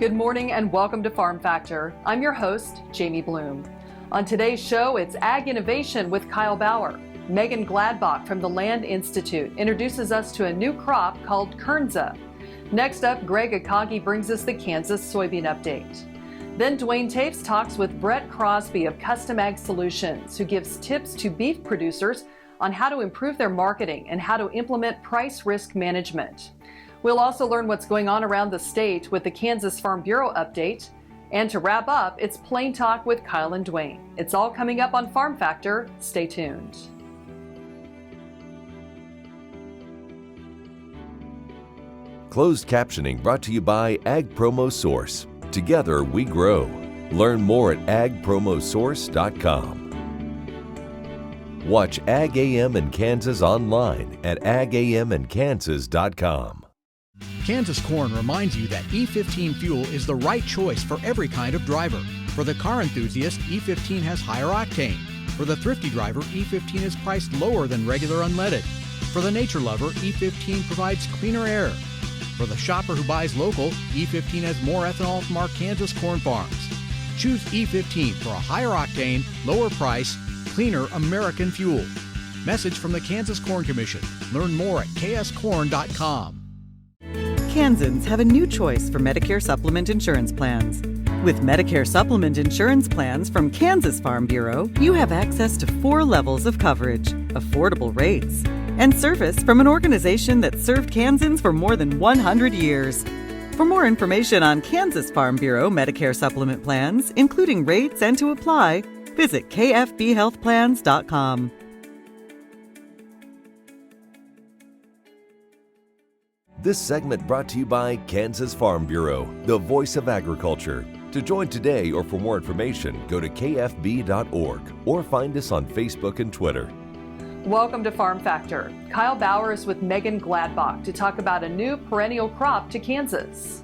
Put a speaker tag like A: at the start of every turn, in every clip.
A: Good morning and welcome to Farm Factor. I'm your host, Jamie Bloom. On today's show, it's Ag Innovation with Kyle Bauer. Meagan Gladbach from the Land Institute introduces us to a new crop called Kernza. Next up, Greg Akagi brings us the Kansas soybean update. Then Duane Toews talks with Brett Crosby of Custom Ag Solutions, who gives tips to beef producers on how to improve their marketing and how to implement price risk management. We'll also learn what's going on around the state with the Kansas Farm Bureau update. And to wrap up, it's Plain Talk with Kyle and Duane. It's all coming up on Farm Factor. Stay tuned.
B: Closed captioning brought to you by Ag Promo Source. Together we grow. Learn more at agpromosource.com. Watch Ag AM in Kansas online at agamandkansas.com.
C: Kansas Corn reminds you that E15 fuel is the right choice for every kind of driver. For the car enthusiast, E15 has higher octane. For the thrifty driver, E15 is priced lower than regular unleaded. For the nature lover, E15 provides cleaner air. For the shopper who buys local, E15 has more ethanol from our Kansas corn farms. Choose E15 for a higher octane, lower price, cleaner American fuel. Message from the Kansas Corn Commission. Learn more at kscorn.com.
D: Kansans have a new choice for Medicare supplement insurance plans. With Medicare supplement insurance plans from Kansas Farm Bureau, you have access to 4 levels of coverage, affordable rates, and service from an organization that served Kansans for more than 100 years. For more information on Kansas Farm Bureau Medicare supplement plans, including rates and to apply, visit kfbhealthplans.com.
B: This segment brought to you by Kansas Farm Bureau, the voice of agriculture. To join today or for more information, go to kfb.org or find us on Facebook and Twitter.
A: Welcome to Farm Factor. Kyle Bauer is with Meagan Gladbach to talk about a new perennial crop to Kansas.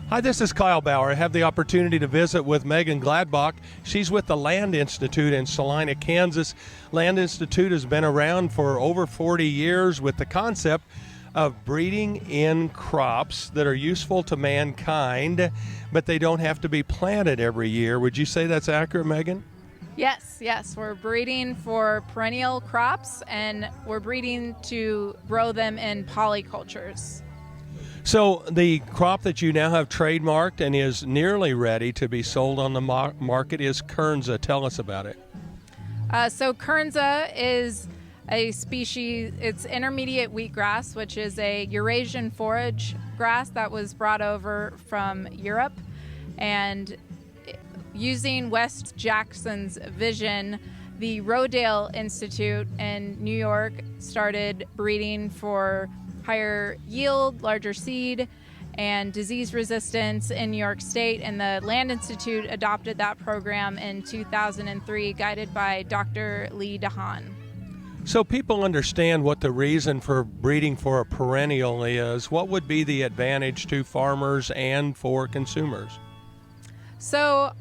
E: Hi, this is Kyle Bauer. I have the opportunity to visit with Meagan Gladbach. She's with the Land Institute in Salina, Kansas. Land Institute has been around for over 40 years with the concept of breeding in crops that are useful to mankind, but they don't have to be planted every year. Would you say that's accurate, Meagan?
F: Yes. We're breeding for perennial crops, and we're breeding to grow them in polycultures.
E: So the crop that you now have trademarked and is nearly ready to be sold on the market is Kernza. Tell us about it.
F: So Kernza is a species, it's intermediate wheatgrass, which is a Eurasian forage grass that was brought over from Europe. And using Wes Jackson's vision, the Rodale Institute in New York started breeding for higher yield, larger seed, and disease resistance in New York State. And the Land Institute adopted that program in 2003, guided by Dr. Lee DeHaan.
E: So people understand what the reason for breeding for a perennial is. What would be the advantage to farmers and for consumers?
F: So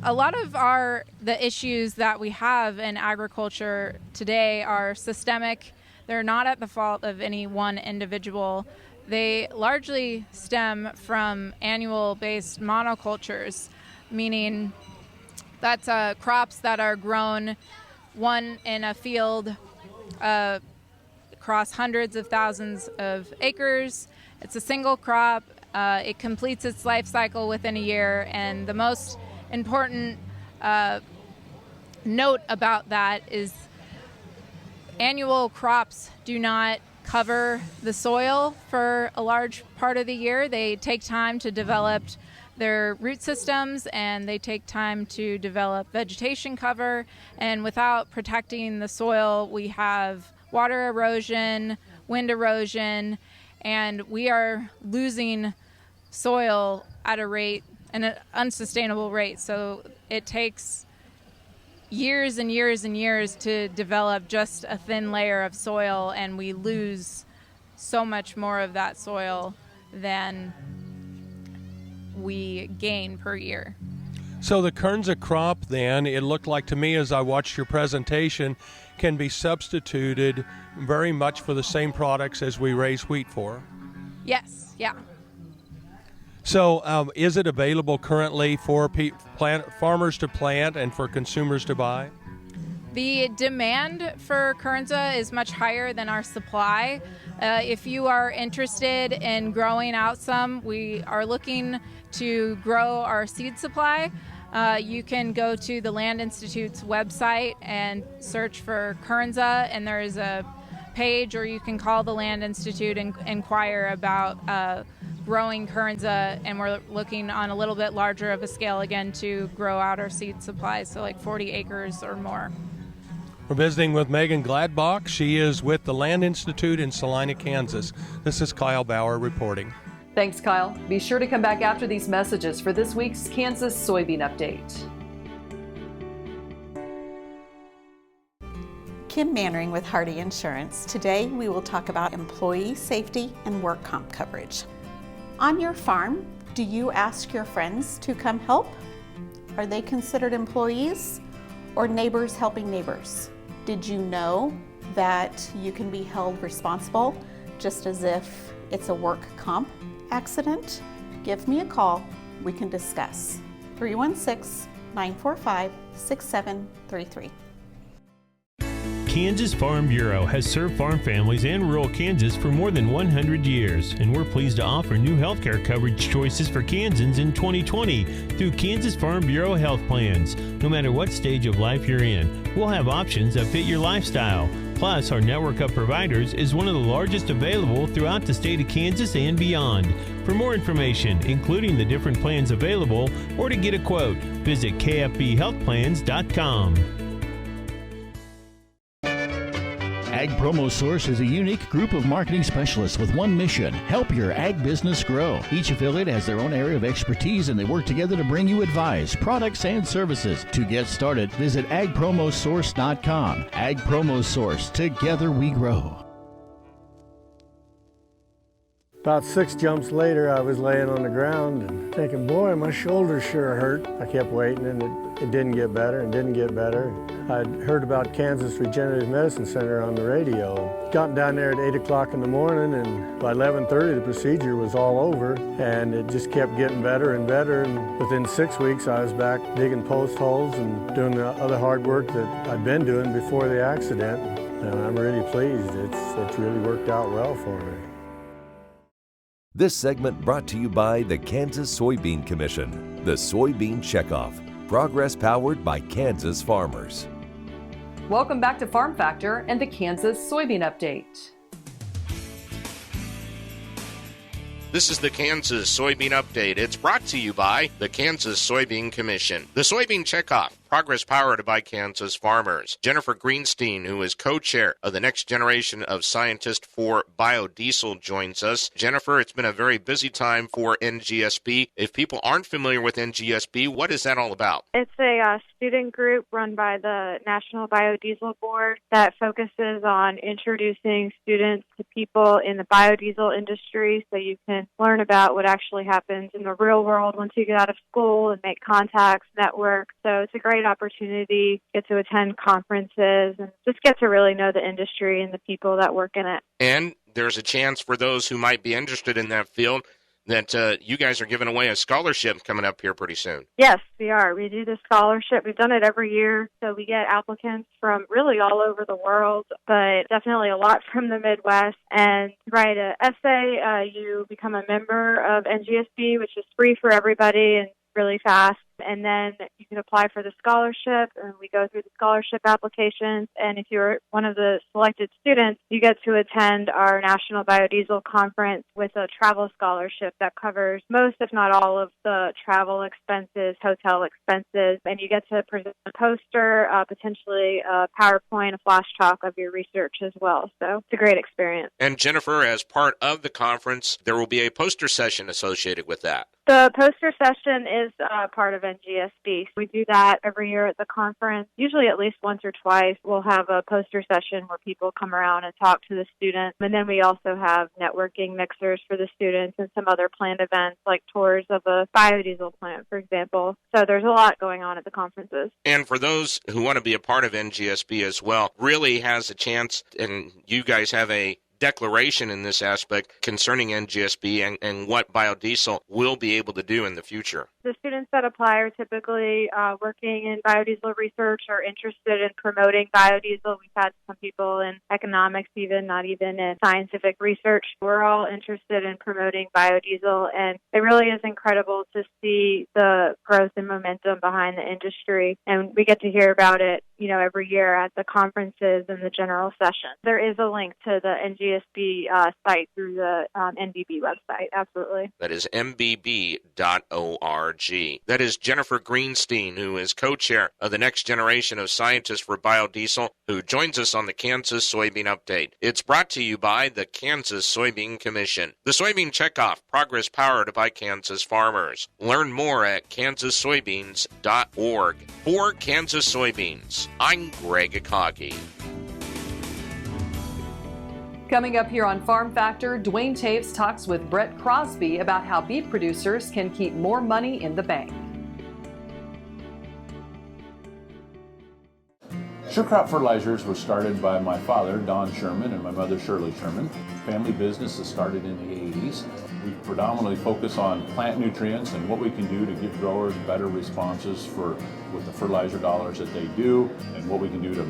F: a lot of the issues that we have in agriculture today are systemic. They're not at the fault of any one individual. They largely stem from annual-based monocultures, meaning that's crops that are grown one in a field across hundreds of thousands of acres. It's a single crop. It completes its life cycle within a year, and the most important note about that is annual crops do not cover the soil for a large part of the year. They take time to develop their root systems, and they take time to develop vegetation cover. And without protecting the soil, we have water erosion, wind erosion, and we are losing soil at an unsustainable rate. So it takes years and years and years to develop just a thin layer of soil, and we lose so much more of that soil than we gain per year.
E: So the Kernza crop then, it looked like to me as I watched your presentation, can be substituted very much for the same products as we raise wheat for.
F: Yes, yeah.
E: So is it available currently for farmers to plant and for consumers to buy?
F: The demand for Kernza is much higher than our supply. If you are interested in growing out some, we are looking to grow our seed supply. You can go to the Land Institute's website and search for Kernza, and there is a page, or you can call the Land Institute and inquire about growing Kernza, and we're looking on a little bit larger of a scale again to grow out our seed supply, so like 40 acres or more.
E: We're visiting with Meagan Gladbach. She is with the Land Institute in Salina, Kansas. This is Kyle Bauer reporting.
A: Thanks, Kyle. Be sure to come back after these messages for this week's Kansas Soybean Update.
G: Kim Mannering with Hardy Insurance. Today we will talk about employee safety and work comp coverage. On your farm, do you ask your friends to come help? Are they considered employees or neighbors helping neighbors? Did you know that you can be held responsible just as if it's a work comp accident? Give me a call. We can discuss. 316-945-6733.
H: Kansas Farm Bureau has served farm families and rural Kansas for more than 100 years, and we're pleased to offer new healthcare coverage choices for Kansans in 2020 through Kansas Farm Bureau health plans. No matter what stage of life you're in, we'll have options that fit your lifestyle. Plus, our network of providers is one of the largest available throughout the state of Kansas and beyond. For more information, including the different plans available, or to get a quote, visit kfbhealthplans.com.
I: Ag Promo Source is a unique group of marketing specialists with one mission: help your ag business grow. Each affiliate has their own area of expertise, and they work together to bring you advice, products, and services. To get started, visit agpromosource.com. Ag Promo Source. Together we grow.
J: About 6 jumps later, I was laying on the ground and thinking, boy, my shoulder sure hurt. I kept waiting, and it didn't get better and didn't get better. I'd heard about Kansas Regenerative Medicine Center on the radio. Got down there at 8 o'clock in the morning, and by 11:30 the procedure was all over, and it just kept getting better and better. And within 6 weeks, I was back digging post holes and doing the other hard work that I'd been doing before the accident. And I'm really pleased. It's really worked out well for me.
B: This segment brought to you by the Kansas Soybean Commission, the Soybean Checkoff, progress powered by Kansas farmers.
A: Welcome back to Farm Factor and the Kansas Soybean Update.
K: This is the Kansas Soybean Update. It's brought to you by the Kansas Soybean Commission. The Soybean Checkoff, progress powered by Kansas farmers. Jennifer Greenstein, who is co-chair of the next generation of scientists for biodiesel, joins us. Jennifer, it's been a very busy time for NGSB. If people aren't familiar with NGSB, what is that all about?
L: It's a student group run by the National Biodiesel Board that focuses on introducing students to people in the biodiesel industry so you can learn about what actually happens in the real world once you get out of school and make contacts, network. So it's a great opportunity, get to attend conferences, and just get to really know the industry and the people that work in it. And
K: there's a chance for those who might be interested in that field that you guys are giving away a scholarship coming up here pretty soon.
L: Yes, we are. We do the scholarship. We've done it every year, so we get applicants from really all over the world, but definitely a lot from the Midwest. And write an essay. You become a member of NGSB, which is free for everybody and really fast. And then you can apply for the scholarship, and we go through the scholarship applications. And if you're one of the selected students, you get to attend our National Biodiesel Conference with a travel scholarship that covers most, if not all, of the travel expenses, hotel expenses. And you get to present a poster, potentially a PowerPoint, a flash talk of your research as well. So it's a great experience.
K: And Jennifer, as part of the conference, there will be a poster session associated with that.
L: The poster session is part of NGSB. We do that every year at the conference. Usually at least once or twice, we'll have a poster session where people come around and talk to the students. And then we also have networking mixers for the students and some other planned events like tours of a biodiesel plant, for example. So there's a lot going on at the conferences.
K: And for those who want to be a part of NGSB as well, really has a chance, and you guys have a declaration in this aspect concerning NGSB and what biodiesel will be able to do in the future?
L: The students that apply are typically working in biodiesel research or interested in promoting biodiesel. We've had some people in economics, even not even in scientific research. We're all interested in promoting biodiesel, and it really is incredible to see the growth and momentum behind the industry. And we get to hear about it, every year at the conferences and the general session. There is a link to the NGSB site through the NBB website. Absolutely.
K: That is mbb.org. That is Jennifer Greenstein, who is co-chair of the next generation of scientists for biodiesel, who joins us on the Kansas Soybean Update. It's brought to you by the Kansas Soybean Commission. The Soybean Checkoff, progress powered by Kansas farmers. Learn more at kansassoybeans.org. For Kansas Soybeans, I'm Greg Akagi.
A: Coming up here on Farm Factor, Duane Toews talks with Brett Crosby about how beef producers can keep more money in the bank.
M: Sure Crop Fertilizers was started by my father, Don Sherman, and my mother, Shirley Sherman. Family business that started in the 80s. We predominantly focus on plant nutrients and what we can do to give growers better responses with the fertilizer dollars that they do, and what we can do to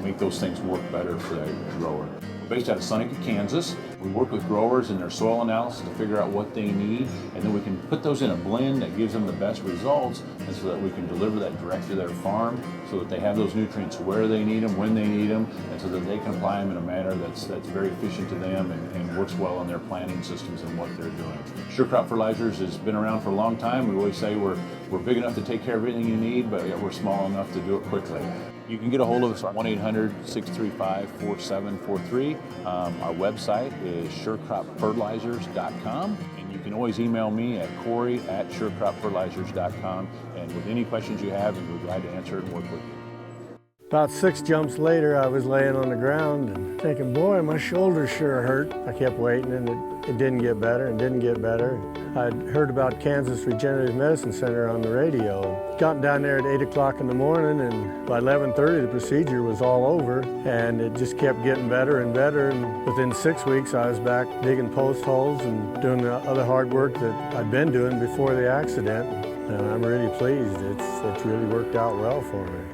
M: make those things work better for the grower. We're based out of Seneca, Kansas. We work with growers in their soil analysis to figure out what they need, and then we can put those in a blend that gives them the best results, and so that we can deliver that direct to their farm so that they have those nutrients where they need them, when they need them, and so that they can apply them in a manner that's very efficient to them and works well in their planting systems and what they're doing. Sure Crop Fertilizers has been around for a long time. We always say we're big enough to take care of everything you need, but yet we're small enough to do it quickly. You can get a hold of us at 1-800-635-4743. Our website is surecropfertilizers.com, and you can always email me at Corey@surecropfertilizers.com, and with any questions you have, we'll be glad to answer it and work with you.
J: About 6 jumps later, I was laying on the ground and thinking, boy, my shoulder sure hurt. I kept waiting, and it didn't get better and didn't get better. I'd heard about Kansas Regenerative Medicine Center on the radio. Got down there at 8 o'clock in the morning, and by 11:30 the procedure was all over, and it just kept getting better and better. And within 6 weeks, I was back digging post holes and doing the other hard work that I'd been doing before the accident. And I'm really pleased. It's really worked out well for me.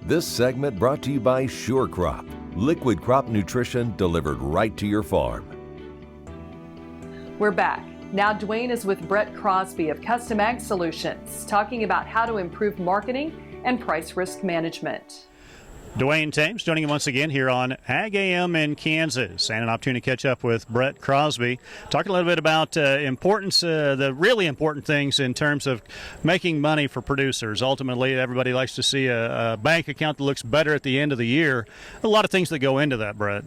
B: This segment brought to you by Sure Crop, liquid crop nutrition delivered right to your farm.
A: We're back. Now Duane is with Brett Crosby of Custom Ag Solutions, talking about how to improve marketing and price risk management.
N: Duane Toews joining him once again here on Ag AM in Kansas, and an opportunity to catch up with Brett Crosby, talking a little bit about the really important things in terms of making money for producers. Ultimately, everybody likes to see a bank account that looks better at the end of the year. A lot of things that go into that, Brett.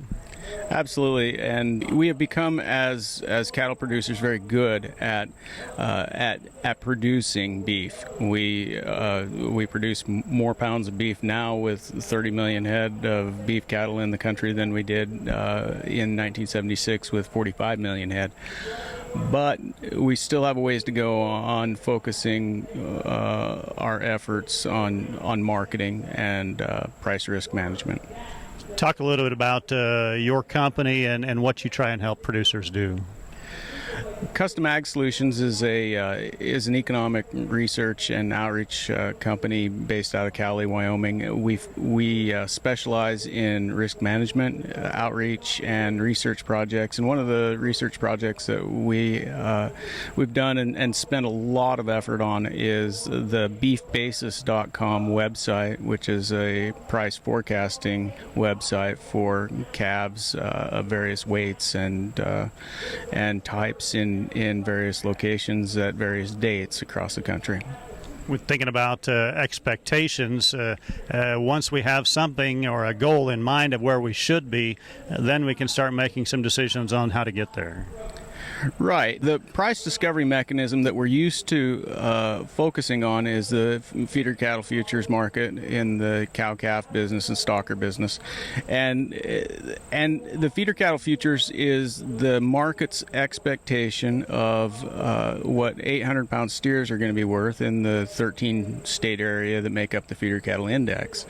O: Absolutely, and we have become as cattle producers very good at producing beef. We produce more pounds of beef now with 30 million head of beef cattle in the country than we did in 1976 with 45 million head. But we still have a ways to go on focusing our efforts on marketing and price risk management.
N: Talk a little bit about your company and what you try and help producers do.
O: Custom Ag Solutions is an economic research and outreach company based out of Cali, Wyoming. We specialize in risk management, outreach, and research projects. And one of the research projects that we've done and spent a lot of effort on is the beefbasis.com website, which is a price forecasting website for calves of various weights and types in various locations at various dates across the country.
N: We're thinking about expectations. Once we have something or a goal in mind of where we should be, then we can start making some decisions on how to get there.
O: Right. The price discovery mechanism that we're used to focusing on is the feeder cattle futures market in the cow-calf business and stocker business. And the feeder cattle futures is the market's expectation of what 800-pound steers are going to be worth in the 13-state area that make up the feeder cattle index.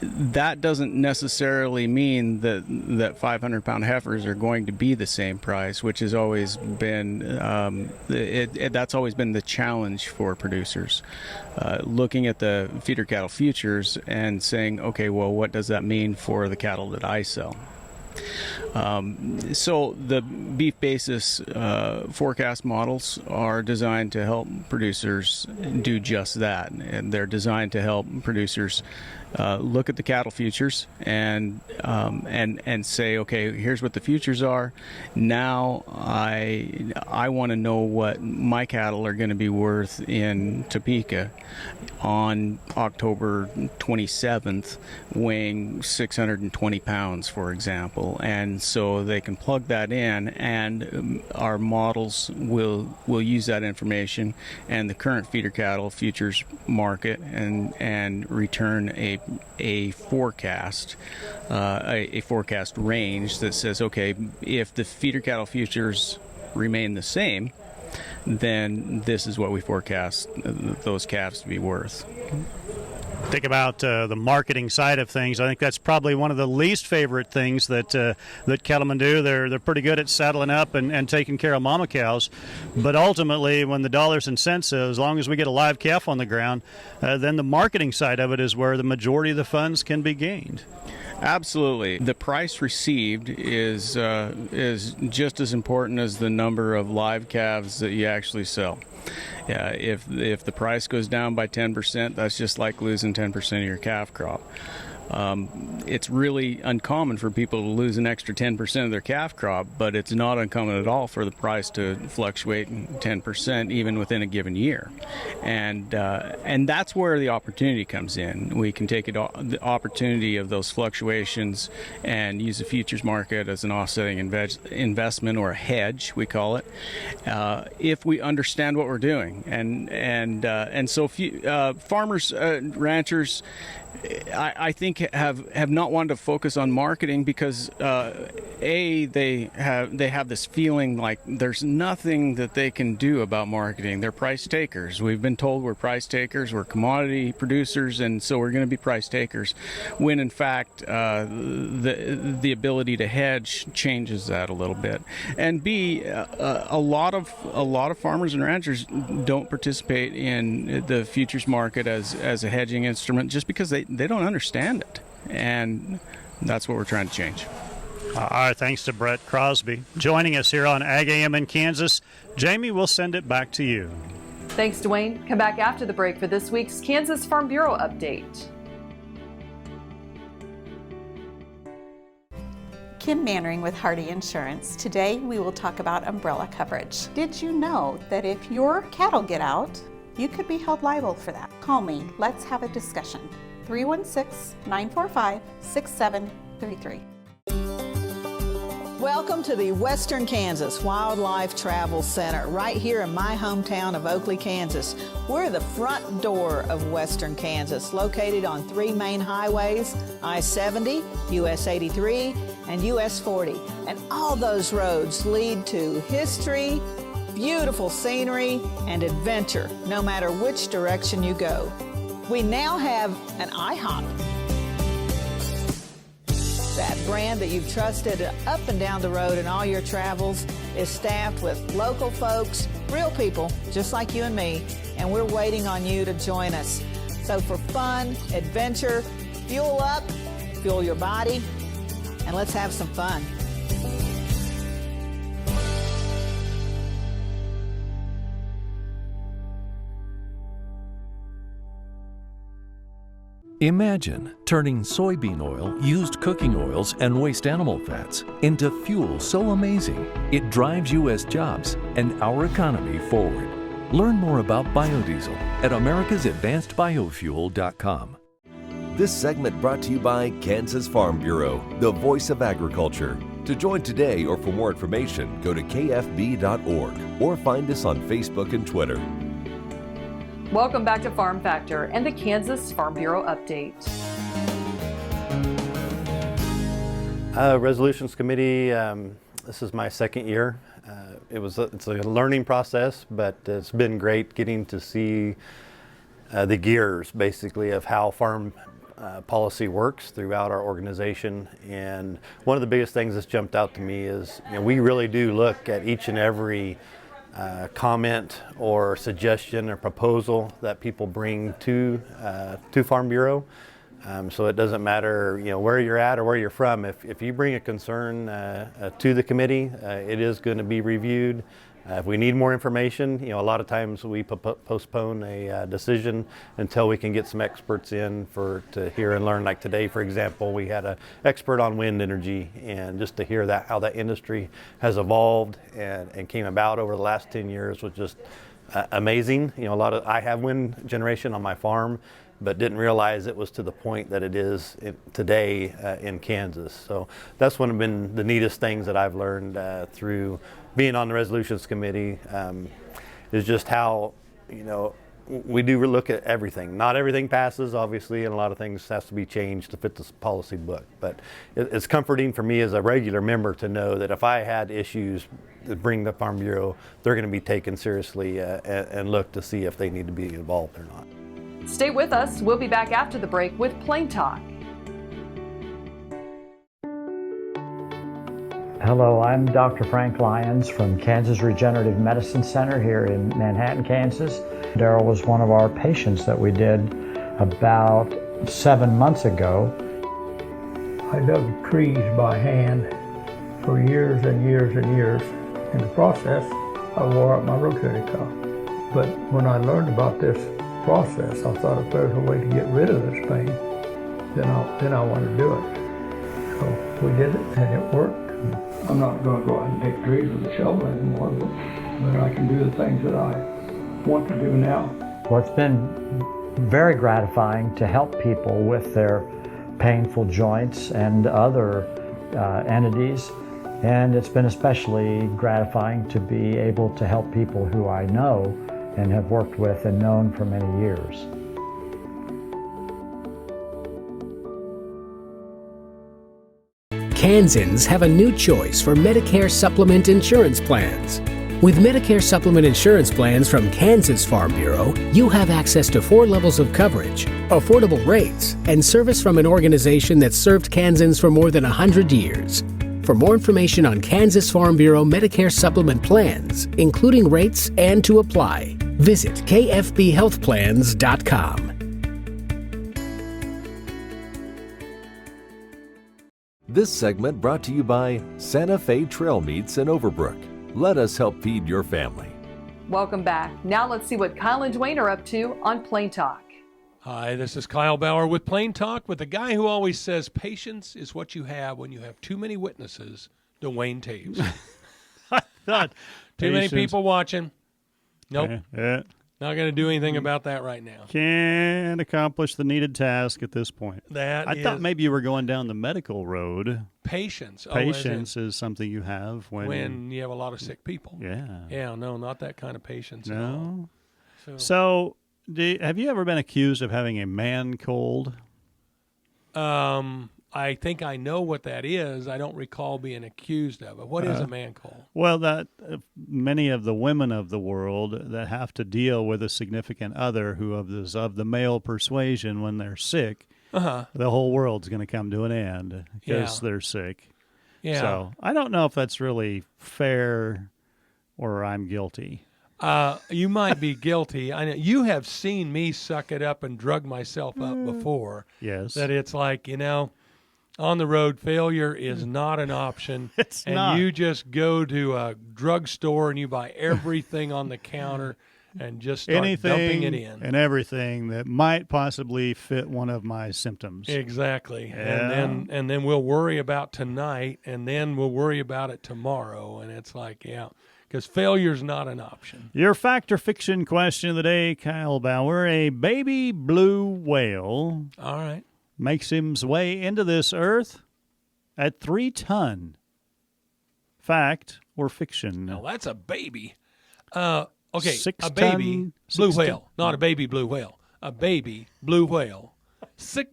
O: that doesn't necessarily mean that 500-pound heifers are going to be the same price, which has always been that's always been the challenge for producers. Looking at the feeder cattle futures and saying, okay, well, what does that mean for the cattle that I sell? So the beef basis forecast models are designed to help producers do just that, and they're designed to help producers look at the cattle futures and say, okay, here's what the futures are. Now I want to know what my cattle are going to be worth in Topeka on October 27th, weighing 620 pounds, for example. And so they can plug that in, and our models will use that information and the current feeder cattle futures market and return a forecast, a forecast range that says, okay, if the feeder cattle futures remain the same, then this is what we forecast those calves to be worth.
N: Think about the marketing side of things. I think that's probably one of the least favorite things that cattlemen do. They're pretty good at saddling up and taking care of mama cows, but ultimately, when the dollars and cents, as long as we get a live calf on the ground, then the marketing side of it is where the majority of the funds can be gained.
O: Absolutely. The price received is just as important as the number of live calves that you actually sell. If the price goes down by 10%, that's just like losing 10% of your calf crop. It's really uncommon for people to lose an extra 10% of their calf crop, but it's not uncommon at all for the price to fluctuate 10% even within a given year. And that's where the opportunity comes in. We can take the opportunity of those fluctuations and use the futures market as an offsetting investment, or a hedge, we call it, if we understand what we're doing. And so farmers, ranchers, I think have not wanted to focus on marketing because they have this feeling like there's nothing that they can do about marketing. They're price takers. We've been told we're price takers, we're commodity producers, and so we're going to be price takers. When in fact the ability to hedge changes that a little bit. And B, a lot of farmers and ranchers don't participate in the futures market as a hedging instrument just because they don't understand it, and that's what we're trying to change.
N: Our thanks to Brett Crosby joining us here on Ag AM in Kansas. Jamie, we'll send it back to you.
A: Thanks, Duane. Come back after the break for this week's Kansas Farm Bureau update.
G: Kim Mannering with Hardy Insurance. Today we will talk about umbrella coverage. Did you know that if your cattle get out, you could be held liable for that? Call me. Let's have a discussion. 316-945-6733.
P: Welcome to the Western Kansas Wildlife Travel Center, right here in my hometown of Oakley, Kansas. We're the front door of Western Kansas, located on 3 main highways, I-70, US 83, and US 40. And all those roads lead to history, beautiful scenery, and adventure, no matter which direction you go. We now have an IHOP. That brand that you've trusted up and down the road in all your travels is staffed with local folks, real people, just like you and me, and we're waiting on you to join us. So for fun, adventure, fuel up, fuel your body, and let's have some fun.
Q: Imagine turning soybean oil, used cooking oils, and waste animal fats into fuel so amazing it drives U.S. jobs and our economy forward. Learn more about biodiesel at americasadvancedbiofuel.com.
B: This segment brought to you by Kansas Farm Bureau, the voice of agriculture. To join today or for more information, go to kfb.org or find us on Facebook and Twitter.
A: Welcome back to Farm Factor and the Kansas Farm Bureau update.
R: Resolutions Committee, this is my second year. It's a learning process, but it's been great getting to see the gears basically of how farm policy works throughout our organization. And one of the biggest things that's jumped out to me is, we really do look at each and every comment or suggestion or proposal that people bring to Farm Bureau. So it doesn't matter, where you're at or where you're from. If you bring a concern to the committee, it is going to be reviewed. If we need more information, a lot of times we postpone a decision until we can get some experts in to hear and learn. Like today, for example, we had an expert on wind energy, and just to hear how that industry has evolved and came about over the last 10 years was just amazing. I have wind generation on my farm, but didn't realize it was to the point that it is today in Kansas. So that's one of the neatest things that I've learned through being on the resolutions committee, is just how, we do look at everything. Not everything passes, obviously, and a lot of things has to be changed to fit this policy book. But it's comforting for me as a regular member to know that if I had issues that bring the Farm Bureau, they're going to be taken seriously and look to see if they need to be involved or not.
A: Stay with us. We'll be back after the break with Plain Talk.
S: Hello, I'm Dr. Frank Lyons from Kansas Regenerative Medicine Center here in Manhattan, Kansas. Daryl was one of our patients that we did about 7 months ago.
T: I dug trees by hand for years and years and years. In the process, I wore out my rotator cuff. But when I learned about this process, I thought if there's a way to get rid of this pain, then I want to do it. So we did it and it worked. I'm not going to go out and take trees with a shovel anymore, but I can do the things that I want to do now.
S: Well, it's been very gratifying to help people with their painful joints and other entities, and it's been especially gratifying to be able to help people who I know and have worked with and known for many years.
U: Kansans have a new choice for Medicare supplement insurance plans. With Medicare supplement insurance plans from Kansas Farm Bureau, you have access to 4 levels of coverage, affordable rates, and service from an organization that's served Kansans for more than 100 years. For more information on Kansas Farm Bureau Medicare supplement plans, including rates and to apply, visit kfbhealthplans.com.
B: This segment brought to you by Santa Fe Trail Meats in Overbrook. Let us help feed your family.
A: Welcome back. Now let's see what Kyle and Duane are up to on Plain Talk.
E: Hi, this is Kyle Bauer with Plain Talk with the guy who always says patience is what you have when you have too many witnesses, Duane Toews. Too many people watching. Nope.
N: Yeah.
E: Not going to do anything about that right now.
N: Can't accomplish the needed task at this point. I thought maybe you were going down the medical road.
E: Patience.
N: Patience is something you have when
E: you have a lot of sick people.
N: Yeah.
E: Yeah, no, not that kind of patience.
N: No. So have you ever been accused of having a man cold?
E: I think I know what that is. I don't recall being accused of it. What is a man cold?
N: Well, that many of the women of the world that have to deal with a significant other who is of the male persuasion when they're sick, the whole world's going to come to an end because they're sick.
E: Yeah.
N: So I don't know if that's really fair or I'm guilty.
E: You might be guilty. I know you have seen me suck it up and drug myself up before.
N: Yes.
E: That it's like, on the road, failure is not an option.
N: It's not.
E: And you just go to a drugstore and you buy everything on the counter and just start dumping it in.
N: And everything that might possibly fit one of my symptoms.
E: Exactly.
N: Yeah.
E: And then we'll worry about tonight, and then we'll worry about it tomorrow. And it's like, because failure's not an option.
N: Your fact or fiction question of the day, Kyle Bauer. A baby blue whale.
E: All right.
N: Makes his way into this earth at 3 ton. Fact or fiction?
E: Now, that's a baby. Okay,
N: 6
E: a baby
N: ton,
E: blue whale. Not a baby blue whale. A baby blue whale.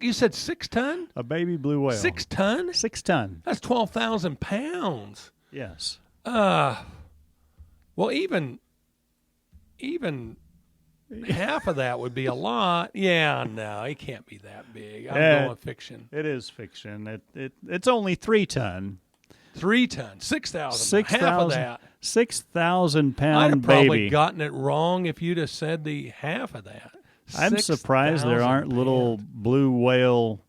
E: You said 6 ton?
N: A baby blue whale.
E: 6 ton?
N: 6 ton.
E: That's 12,000 pounds.
N: Yes.
E: Well, even half of that would be a lot. Yeah, no, it can't be that big. I'm going fiction.
N: It is fiction. It's only 3 ton.
E: 3 tons, 6,000. Half of that.
N: 6,000 pound
E: I'd have probably
N: baby.
E: gotten it wrong if you'd have said the half of that.
N: I'm surprised there aren't little blue whale.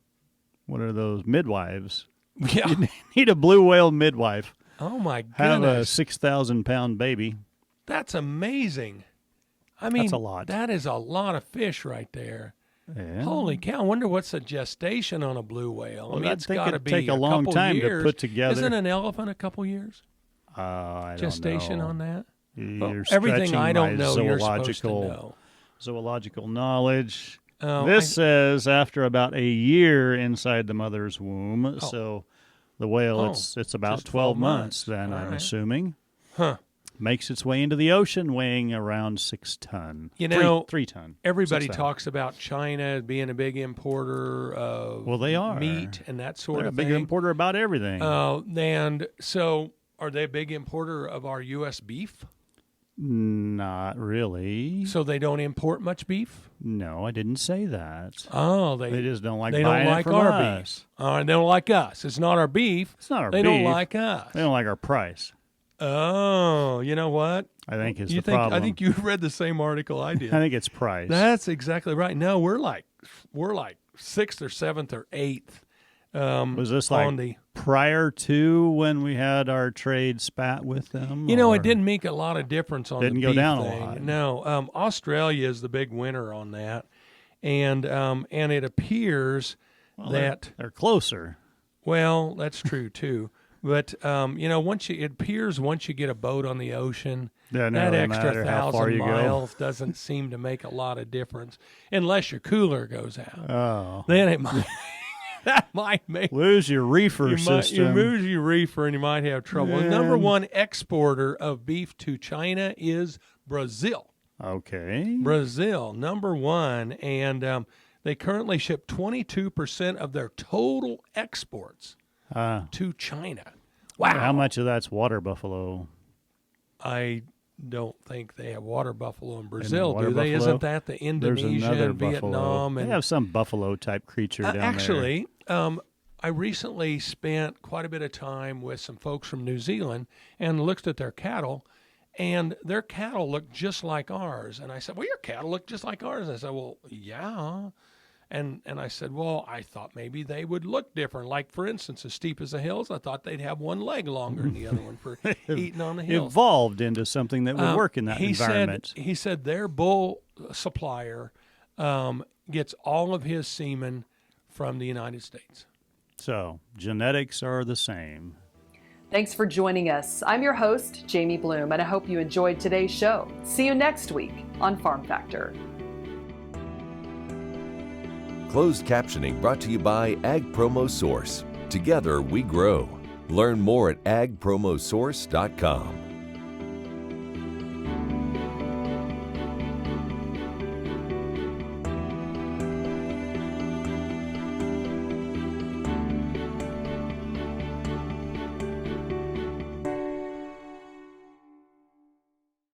N: What are those midwives?
E: Yeah,
N: you need a blue whale midwife.
E: Oh my goodness!
N: Have a 6,000 pound baby.
E: That's amazing. I mean,
N: that's a lot.
E: That is a lot of fish right there.
N: Yeah.
E: Holy cow! I wonder what's the gestation on a blue whale.
N: Well,
E: I mean, it's got to be
N: take a long time to put together.
E: Isn't an elephant a couple years?
N: I
E: gestation
N: don't know.
E: on that.
N: You're
E: everything I don't
N: my
E: know, you're supposed to know.
N: Zoological knowledge. This says after about a year inside the mother's womb. So the whale, it's about 12 months then, I'm assuming.
E: Huh.
N: Makes its way into the ocean weighing around 6 ton.
E: You know,
N: 3 ton.
E: Everybody talks about China being a big importer of
N: they are.
E: meat and that sort
N: They're
E: of
N: thing. They're a big importer about everything.
E: And so are they a big importer of our U.S. beef?
N: Not really.
E: So they don't import much beef?
N: No, I didn't say that.
E: Oh,
N: they just don't like
E: they
N: buying
E: don't like
N: it from
E: our
N: us.
E: beef. They don't like us. It's not our beef.
N: It's not our
E: beef. They don't like us.
N: They don't like our price.
E: Oh, you know what?
N: I think it's
E: problem.
N: I
E: think you read the same article I did.
N: I think it's price.
E: That's exactly right. No, we're like 6th or 7th or 8th.
N: Was this like prior to when we had our trade spat with them?
E: You know, it didn't make a lot of difference on the beef
N: go down
E: thing.
N: a lot.
E: No, Australia is the big winner on that, and it appears that
N: they're closer.
E: Well, that's true too. But you know, once you get a boat on the ocean, that extra 1,000 miles doesn't seem to make a lot of difference unless your cooler goes out.
N: Oh,
E: then it might. That might make
N: lose your reefer system.
E: You lose your reefer, and you might have trouble. The number one exporter of beef to China is Brazil.
N: Okay,
E: Brazil, number one, and they currently ship 22% of their total exports to China. Wow,
N: how much of that's water buffalo?
E: I don't think they have water buffalo in Brazil, do they? Isn't that the Indonesia and Vietnam?
N: They have some buffalo type creature down there.
E: Actually, I recently spent quite a bit of time with some folks from New Zealand and looked at their cattle, and their cattle look just like ours. And I said, well, your cattle look just like ours. And I said, well, yeah. And I said, well, I thought maybe they would look different. Like, for instance, as steep as the hills, I thought they'd have one leg longer than the other one for eating on the hills.
N: Evolved into something that would work in that environment.
E: He said their bull supplier gets all of his semen from the United States.
N: So genetics are the same.
A: Thanks for joining us. I'm your host, Jamie Bloom, and I hope you enjoyed today's show. See you next week on Farm Factor.
B: Closed captioning brought to you by Ag Promo Source. Together we grow. Learn more at agpromosource.com.